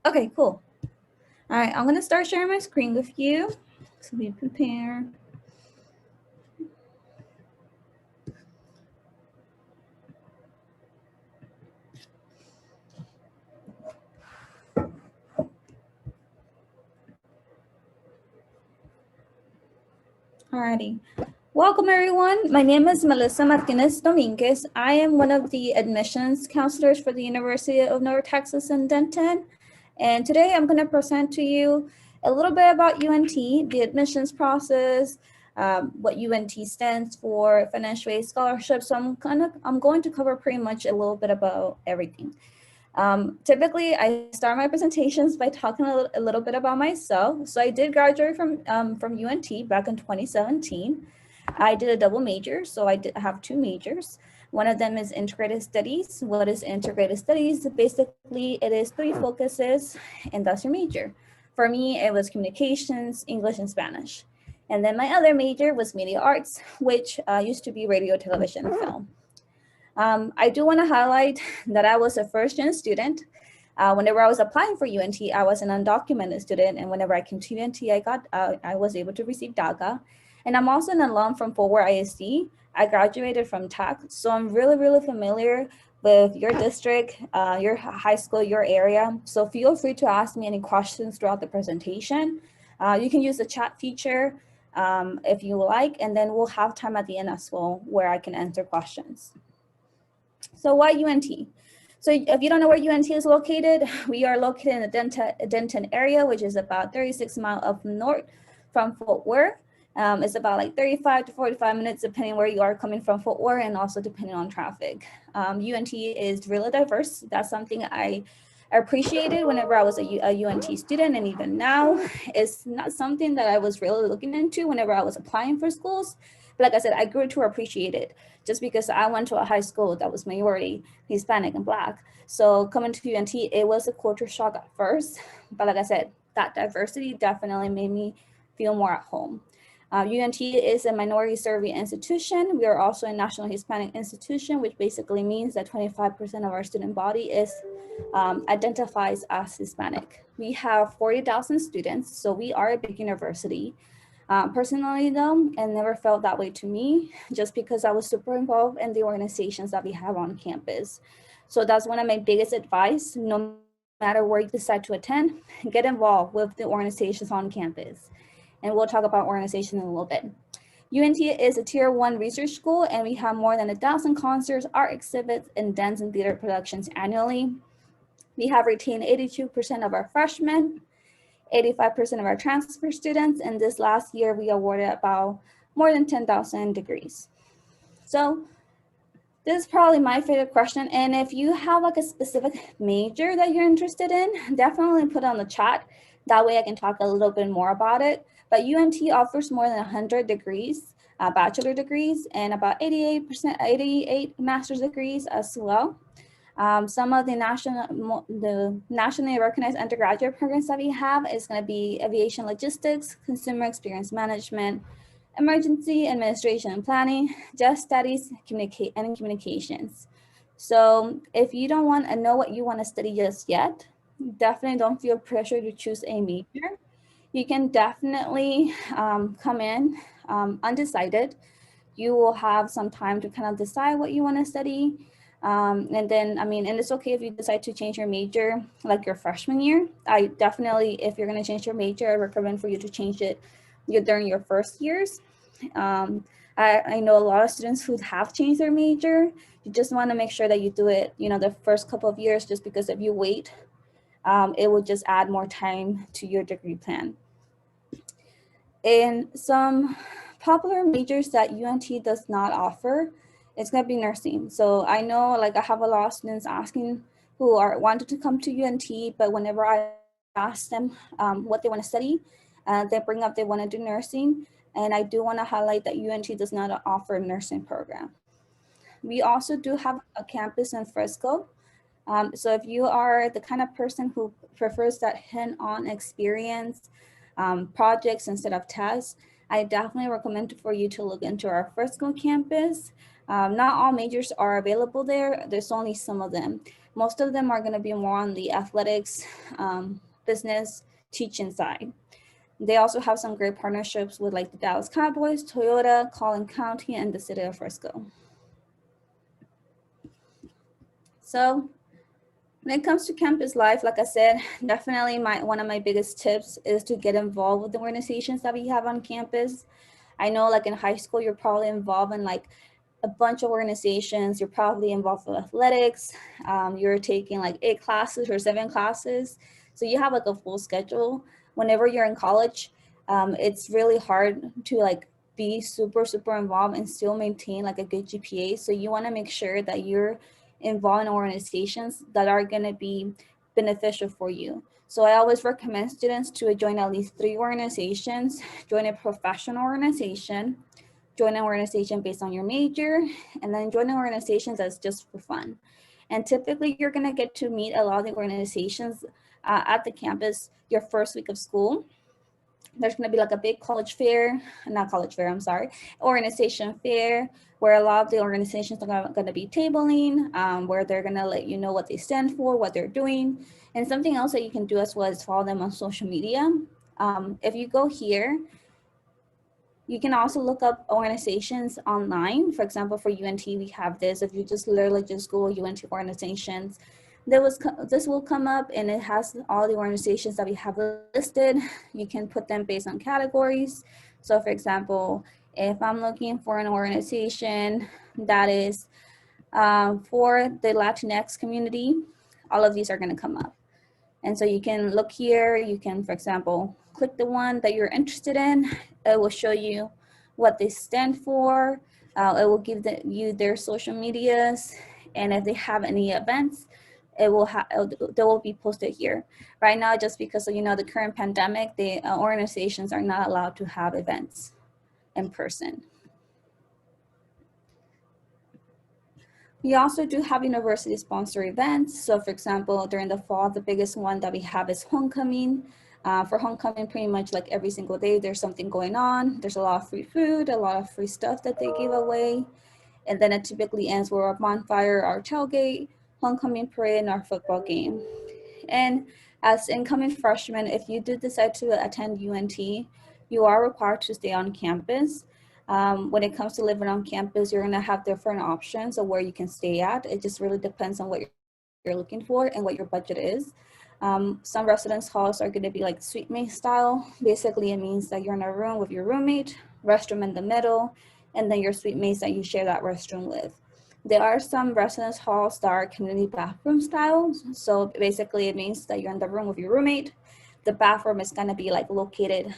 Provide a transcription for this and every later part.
Okay, cool. All right, I'm gonna start sharing my screen with you. So be prepared. Alrighty. Welcome everyone. My name is Melissa Martinez Dominguez. I am one of the admissions counselors for the University of North Texas in Denton. And today I'm going to present to you a little bit about UNT, the admissions process, what UNT stands for, financial aid scholarship. So I'm going to cover pretty much a little bit about everything. Typically, I start my presentations by talking a little bit about myself. So I did graduate from UNT back in 2017. I did a double major, so I did have two majors. One of them is integrated studies. What is integrated studies? Basically, it is three focuses, and that's your major. For me, it was communications, English, and Spanish. And then my other major was media arts, which used to be radio, television, and film. I do want to highlight that I was a first-gen student. Whenever I was applying for UNT, I was an undocumented student, and whenever I came to UNT, I was able to receive DACA. And I'm also an alum from Fort Worth ISD. I graduated from Tech, so I'm really familiar with your district, your high school, your area. So feel free to ask me any questions throughout the presentation. You can use the chat feature if you like, and then we'll have time at the end as well where I can answer questions. So why UNT? So if you don't know where UNT is located, we are located in the Denton area, which is about 36 miles up north from Fort Worth. It's about like 35 to 45 minutes, depending where you are coming from Fort Worth, and also depending on traffic. UNT is really diverse. That's something I appreciated whenever I was a UNT student, and even now, it's not something that I was really looking into whenever I was applying for schools. But like I said, I grew to appreciate it just because I went to a high school that was majority Hispanic and Black. So coming to UNT, it was a culture shock at first. But like I said, that diversity definitely made me feel more at home. UNT is a minority serving institution. We are also a national Hispanic institution, which basically means that 25% of our student body identifies as Hispanic. We have 40,000 students, so we are a big university. Personally though, it never felt that way to me just because I was super involved in the organizations that we have on campus. So that's one of my biggest advice. No matter where you decide to attend, get involved with the organizations on campus. And we'll talk about organization in a little bit. UNT is a tier 1 research school, and we have more than 1,000 concerts, art exhibits, and dance and theater productions annually. We have retained 82% of our freshmen, 85% of our transfer students, and this last year we awarded about more than 10,000 degrees. So this is probably my favorite question, and if you have like a specific major that you're interested in, definitely put it on the chat. That way I can talk a little bit more about it. But UNT offers more than 100 degrees, bachelor degrees, and about 88 master's degrees as well. Some of the nationally recognized undergraduate programs that we have is going to be aviation logistics, consumer experience management, emergency administration and planning, just studies, and communications. So if you don't want to know what you want to study just yet, definitely don't feel pressure to choose a major. You can definitely come in undecided. You will have some time to kind of decide what you want to study. And then, and it's okay if you decide to change your major like your freshman year. I definitely, if you're going to change your major, I recommend for you to change it during your first years. I know a lot of students who have changed their major. You just want to make sure that you do it, the first couple of years, just because if you wait, it will just add more time to your degree plan. And some popular majors that UNT does not offer, it's going to be nursing. So I know I have a lot of students asking who wanted to come to UNT, but whenever I ask them what they want to study, they bring up they want to do nursing. And I do want to highlight that UNT does not offer a nursing program. We also do have a campus in Frisco. So if you are the kind of person who prefers that hands-on experience, projects instead of tests, I definitely recommend for you to look into our Frisco campus. Not all majors are available there. There's only some of them. Most of them are going to be more on the athletics, business, teaching side. They also have some great partnerships with like the Dallas Cowboys, Toyota, Collin County, and the city of Frisco. So when it comes to campus life, like I said, definitely one of my biggest tips is to get involved with the organizations that we have on campus. I know like in high school, you're probably involved in like a bunch of organizations. You're probably involved with athletics. You're taking like 8 classes or 7 classes. So you have like a full schedule. Whenever you're in college, it's really hard to like be super involved and still maintain like a good GPA. So you want to make sure that you're involved in organizations that are going to be beneficial for you. So I always recommend students to join at least 3 organizations, join a professional organization, join an organization based on your major, and then join an organization that's just for fun. And typically you're gonna get to meet a lot of the organizations at the campus your first week of school. There's gonna be like a big organization fair, where a lot of the organizations are gonna be tabling, where they're gonna let you know what they stand for, what they're doing. And something else that you can do as well is follow them on social media. If you go here, you can also look up organizations online. For example, for UNT, we have this. If you just literally just Google UNT organizations, this will come up, and it has all the organizations that we have listed. You can put them based on categories. So for example, if I'm looking for an organization that is for the Latinx community, all of these are going to come up. And so you can look here, you can, for example, click the one that you're interested in. It will show you what they stand for. It will give you their social medias. And if they have any events, they will be posted here. Right now, just because of, the current pandemic, the organizations are not allowed to have events in person. We also do have university sponsored events. So for example, during the fall, the biggest one that we have is homecoming. For homecoming, pretty much like every single day, there's something going on. There's a lot of free food, a lot of free stuff that they give away. And then it typically ends with our bonfire, our tailgate, homecoming parade, and our football game. And as incoming freshmen, if you do decide to attend UNT, you are required to stay on campus. When it comes to living on campus, you're gonna have different options of where you can stay at. It just really depends on what you're looking for and what your budget is. Some residence halls are gonna be like suite mate style. Basically, it means that you're in a room with your roommate, restroom in the middle, and then your suite mates that you share that restroom with. There are some residence halls that are community bathroom styles. So basically it means that you're in the room with your roommate. The bathroom is gonna be like located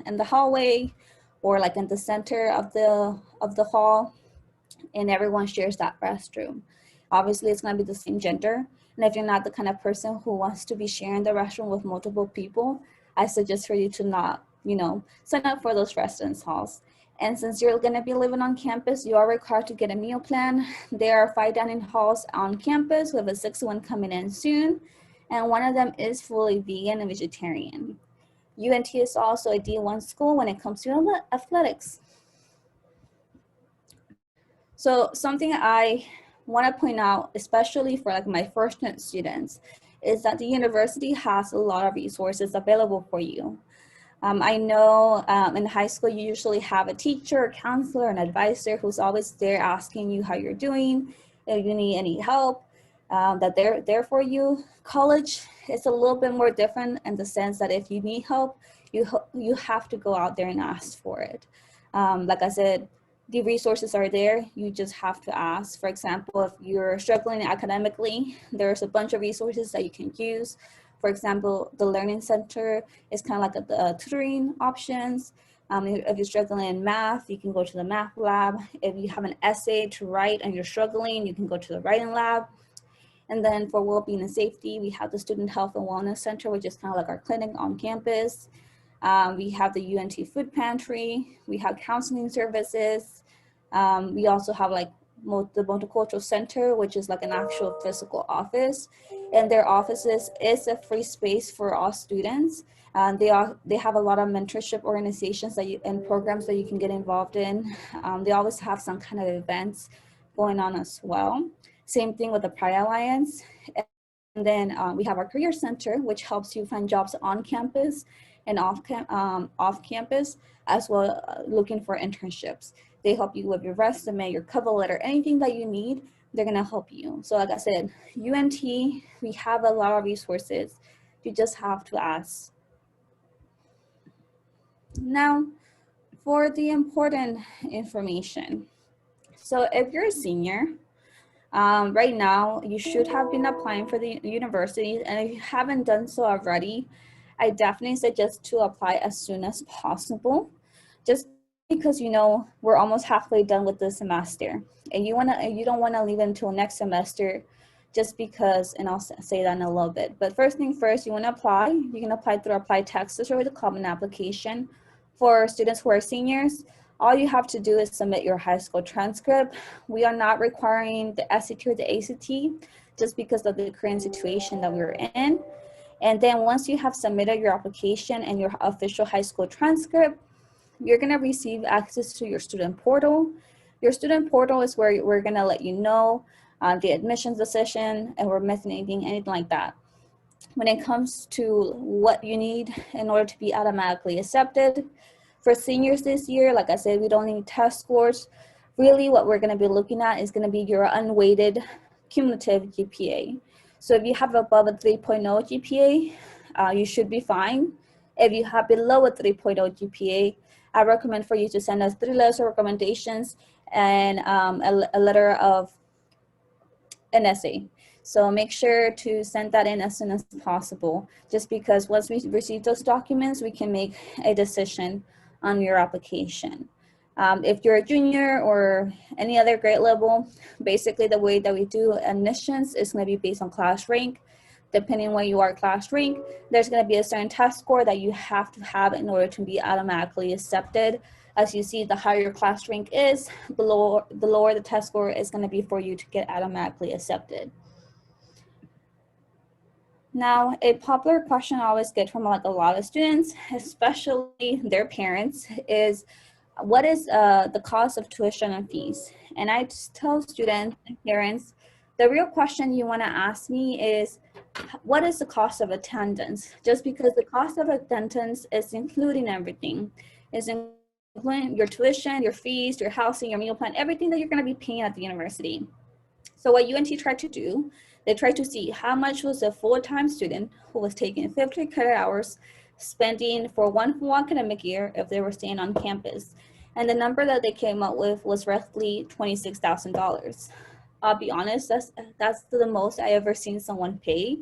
in the hallway or like in the center of the hall, and everyone shares that restroom. Obviously it's gonna be the same gender. And if you're not the kind of person who wants to be sharing the restroom with multiple people, I suggest for you to not, sign up for those residence halls. And since you're gonna be living on campus, you are required to get a meal plan. There are 5 dining halls on campus with a 6th one coming in soon. And one of them is fully vegan and vegetarian. UNT is also a D1 school when it comes to athletics. So something I wanna point out, especially for like my first-year students, is that the university has a lot of resources available for you. I know in high school, you usually have a teacher, a counselor, an advisor who's always there asking you how you're doing, if you need any help, that they're there for you. College is a little bit more different in the sense that if you need help, you have to go out there and ask for it. Like I said, the resources are there, you just have to ask. For example, if you're struggling academically, there's a bunch of resources that you can use. For example, the Learning Center is kind of like the tutoring options. If you're struggling in math, you can go to the math lab. If you have an essay to write and you're struggling, you can go to the writing lab. And then for well-being and safety, we have the Student Health and Wellness Center, which is kind of like our clinic on campus. We have the UNT Food Pantry. We have counseling services. We also have like the Multicultural Center, which is like an actual physical office. And their offices is a free space for all students. They have a lot of mentorship organizations and programs that you can get involved in. They always have some kind of events going on as well. Same thing with the Pride Alliance. And then we have our Career Center, which helps you find jobs on campus and off campus, as well looking for internships. They help you with your resume, your cover letter, anything that you need, they're gonna help you. So like I said, UNT, we have a lot of resources. You just have to ask. Now, for the important information. So if you're a senior, right now, you should have been applying for the universities, and if you haven't done so already, I definitely suggest to apply as soon as possible, just because we're almost halfway done with the semester, and you don't wanna leave until next semester, just because, and I'll say that in a little bit. But first thing first, you wanna apply. You can apply through Apply Texas or the Common Application. For students who are seniors, all you have to do is submit your high school transcript. We are not requiring the SAT or the ACT just because of the current situation that we're in. And then once you have submitted your application and your official high school transcript, you're gonna receive access to your student portal. Your student portal is where we're gonna let you know the admissions decision, and we're missing anything like that. When it comes to what you need in order to be automatically accepted, for seniors this year, like I said, we don't need test scores. Really what we're gonna be looking at is gonna be your unweighted cumulative GPA. So if you have above a 3.0 GPA, you should be fine. If you have below a 3.0 GPA, I recommend for you to send us 3 letters of recommendations and a letter of an essay. So make sure to send that in as soon as possible, just because once we receive those documents, we can make a decision on your application. If you're a junior or any other grade level, basically the way that we do admissions is going to be based on class rank. Depending on where you are class rank, there's going to be a certain test score that you have to have in order to be automatically accepted. As you see, the higher your class rank is, the lower the test score is going to be for you to get automatically accepted. Now, a popular question I always get from a lot of students, especially their parents, is what is the cost of tuition and fees? And I just tell students and parents, the real question you want to ask me is, what is the cost of attendance? Just because the cost of attendance is including everything. It's including your tuition, your fees, your housing, your meal plan, everything that you're going to be paying at the university. So what UNT tried to do, they tried to see how much was a full-time student who was taking 50 credit hours spending for one whole academic year if they were staying on campus. And the number that they came up with was roughly $26,000. I'll be honest, that's the most I ever seen someone pay,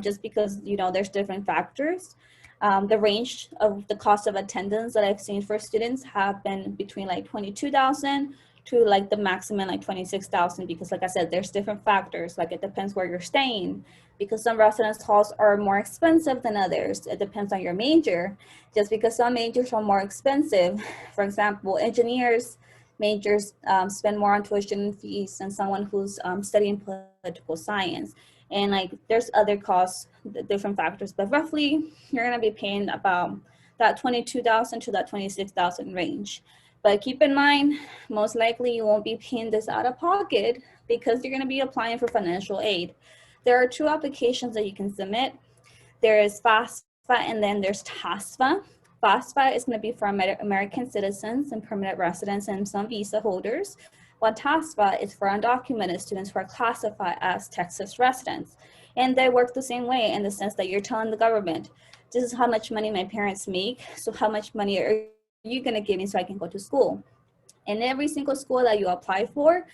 just because there's different factors. The range of the cost of attendance that I've seen for students have been between like 22,000 to like the maximum like 26,000, because like I said, there's different factors. Like it depends where you're staying, because some residence halls are more expensive than others. It depends on your major. Just because some majors are more expensive, for example, engineers majors spend more on tuition and fees than someone who's studying political science. And like there's other costs, different factors, but roughly you're gonna be paying about that 22,000 to that 26,000 range. But keep in mind, most likely you won't be paying this out of pocket because you're going to be applying for financial aid. There are 2 applications that you can submit. There is FAFSA and then there's TASFA. FAFSA is going to be for American citizens and permanent residents and some visa holders, while TASFA is for undocumented students who are classified as Texas residents. And they work the same way in the sense that you're telling the government, this is how much money my parents make, so how much money are you going to give me so I can go to school? And every single school that you apply for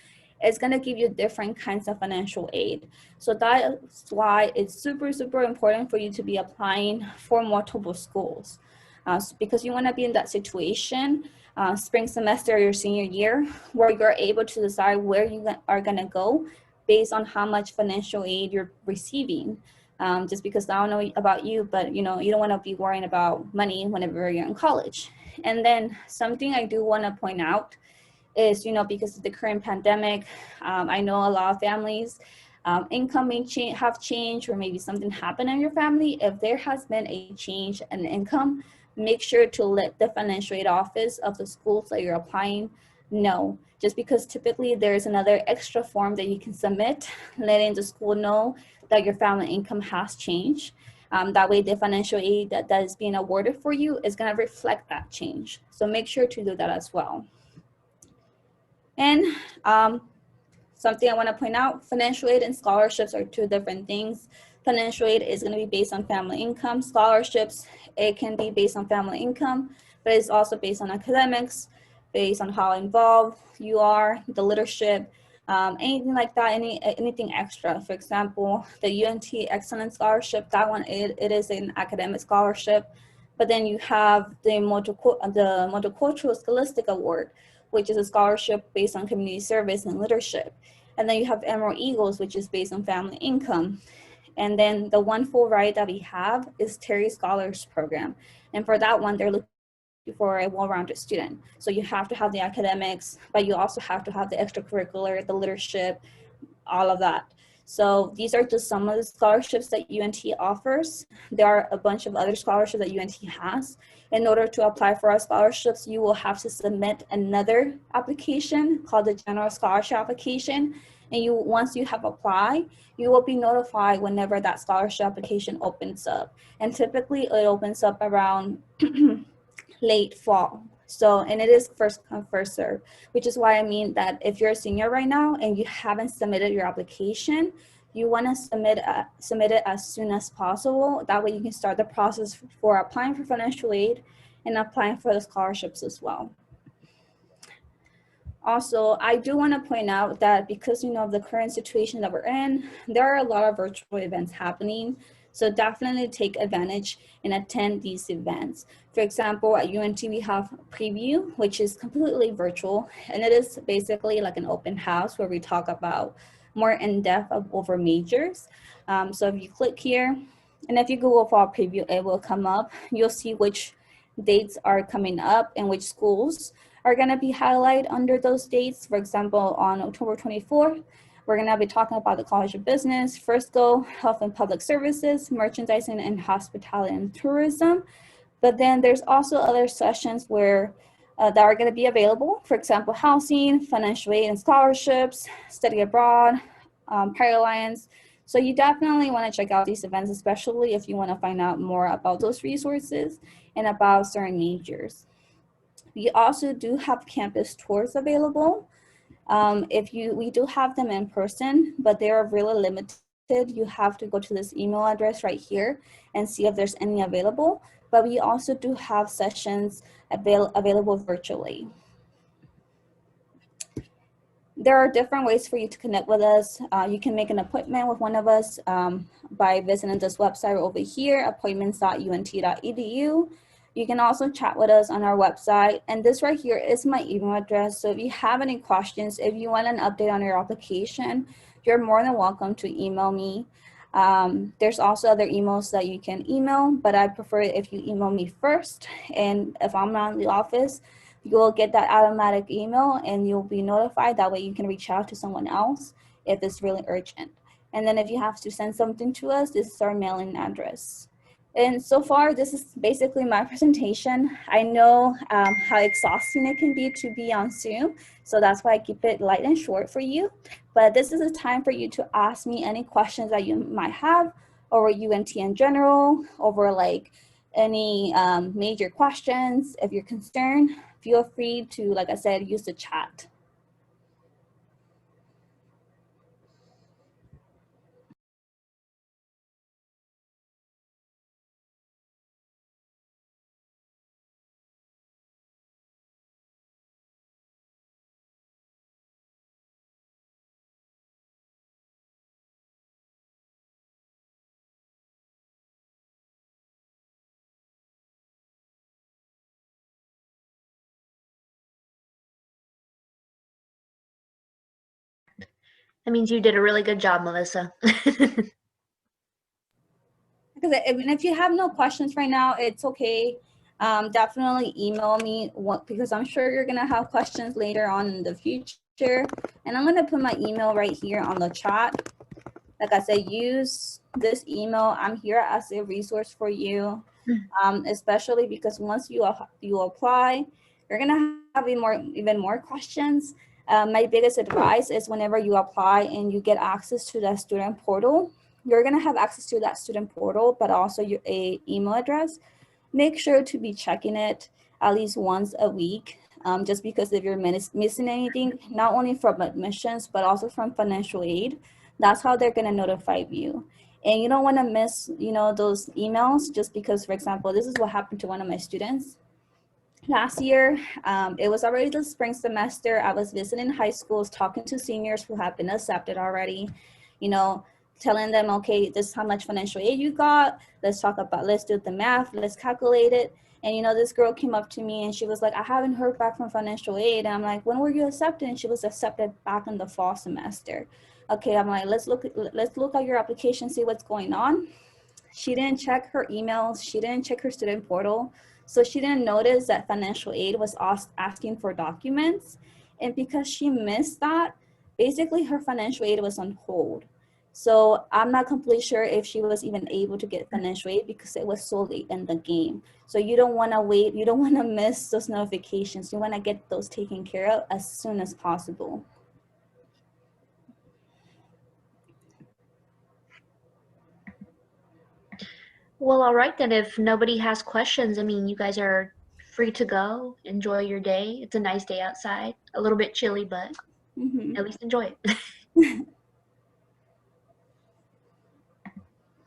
is going to give you different kinds of financial aid. So that's why it's super, super important for you to be applying for multiple schools, because you want to be in that situation, spring semester or your senior year, where you're able to decide where you are going to go based on how much financial aid you're receiving. Just because I don't know about you, but you don't want to be worrying about money whenever you're in college. And then something I do want to point out is, because of the current pandemic, I know a lot of families, income may have changed, or maybe something happened in your family. If there has been a change in income, make sure to let the financial aid office of the schools that you're applying No, just because typically there's another extra form that you can submit, letting the school know that your family income has changed. That way the financial aid that is being awarded for you is gonna reflect that change. So make sure to do that as well. And something I wanna point out, financial aid and scholarships are two different things. Financial aid is gonna be based on family income. Scholarships, it can be based on family income, but it's also based on academics, based on how involved you are, the leadership, anything like that, anything extra. For example, the UNT Excellence Scholarship, that one, it is an academic scholarship. But then you have the Multicultural Scholastic Award, which is a scholarship based on community service and leadership. And then you have Emerald Eagles, which is based on family income. And then the one full ride that we have is Terry Scholars Program. And for that one, they're looking for a well-rounded student. So you have to have the academics, but you also have to have the extracurricular, the leadership, all of that. So these are just some of the scholarships that UNT offers. There are a bunch of other scholarships that UNT has. In order to apply for our scholarships, you will have to submit another application called the General Scholarship Application. And once you have applied, you will be notified whenever that scholarship application opens up. And typically it opens up around late fall. So, and it is first come, first serve, which is why I mean that if you're a senior right now and you haven't submitted your application, you want to submit it as soon as possible. That way you can start the process for applying for financial aid and applying for the scholarships as well. Also, I do want to point out that because of the current situation that we're in, there are a lot of virtual events happening. So definitely take advantage and attend these events. For example, at UNT, we have Preview, which is completely virtual. And it is basically like an open house where we talk about more in-depth over majors. So if you click here, and if you Google for Preview, it will come up. You'll see which dates are coming up and which schools are going to be highlighted under those dates. For example, on October 24th, we're going to be talking about the College of Business, Frisco, Health and Public Services, Merchandising and Hospitality and Tourism. But then there's also other sessions where that are going to be available. For example, housing, financial aid and scholarships, study abroad, Pride Alliance. So you definitely want to check out these events, especially if you want to find out more about those resources and about certain majors. We also do have campus tours available. We do have them in person, but they are really limited. You have to go to this email address right here and see if there's any available. But we also do have sessions available virtually. There are different ways for you to connect with us. You can make an appointment with one of us by visiting this website over here, appointments.unt.edu. You can also chat with us on our website. And this right here is my email address. So if you have any questions, if you want an update on your application, you're more than welcome to email me. There's also other emails that you can email, but I prefer it if you email me first. And if I'm not in the office, you will get that automatic email and you'll be notified. That way you can reach out to someone else if it's really urgent. And then if you have to send something to us, this is our mailing address. And so far, this is basically my presentation. I know how exhausting it can be to be on Zoom, so that's why I keep it light and short for you. But this is a time for you to ask me any questions that you might have over UNT in general, over like any major questions. If you're concerned, feel free to, like I said, use the chat. That means you did a really good job, Melissa. Because if you have no questions right now, it's okay. Definitely email me because I'm sure you're gonna have questions later on in the future. And I'm gonna put my email right here on the chat. Like I said, use this email. I'm here as a resource for you, especially because once you apply, you're gonna have even more questions. My biggest advice is whenever you apply and you get access to that student portal, you're gonna have access to that student portal, but also your email address. Make sure to be checking it at least once a week, just because if you're missing anything, not only from admissions, but also from financial aid, that's how they're gonna notify you. And you don't wanna miss, those emails just because, for example, this is what happened to one of my students last year. It was already the spring semester. I was visiting high schools, talking to seniors who have been accepted already, you know, telling them, okay, this is how much financial aid you got. Let's do the math, let's calculate it. And, this girl came up to me and she was like, I haven't heard back from financial aid. And I'm like, when were you accepted? And she was accepted back in the fall semester. Okay, I'm like, let's look at your application, see what's going on. She didn't check her emails. She didn't check her student portal. So she didn't notice that financial aid was asking for documents. And because she missed that, basically her financial aid was on hold. So I'm not completely sure if she was even able to get financial aid because it was so late in the game. So you don't want to wait. You don't want to miss those notifications. You want to get those taken care of as soon as possible. Well, all right then. If nobody has questions, I mean, you guys are free to go. Enjoy your day. It's a nice day outside. A little bit chilly, but Mm-hmm. at least enjoy it.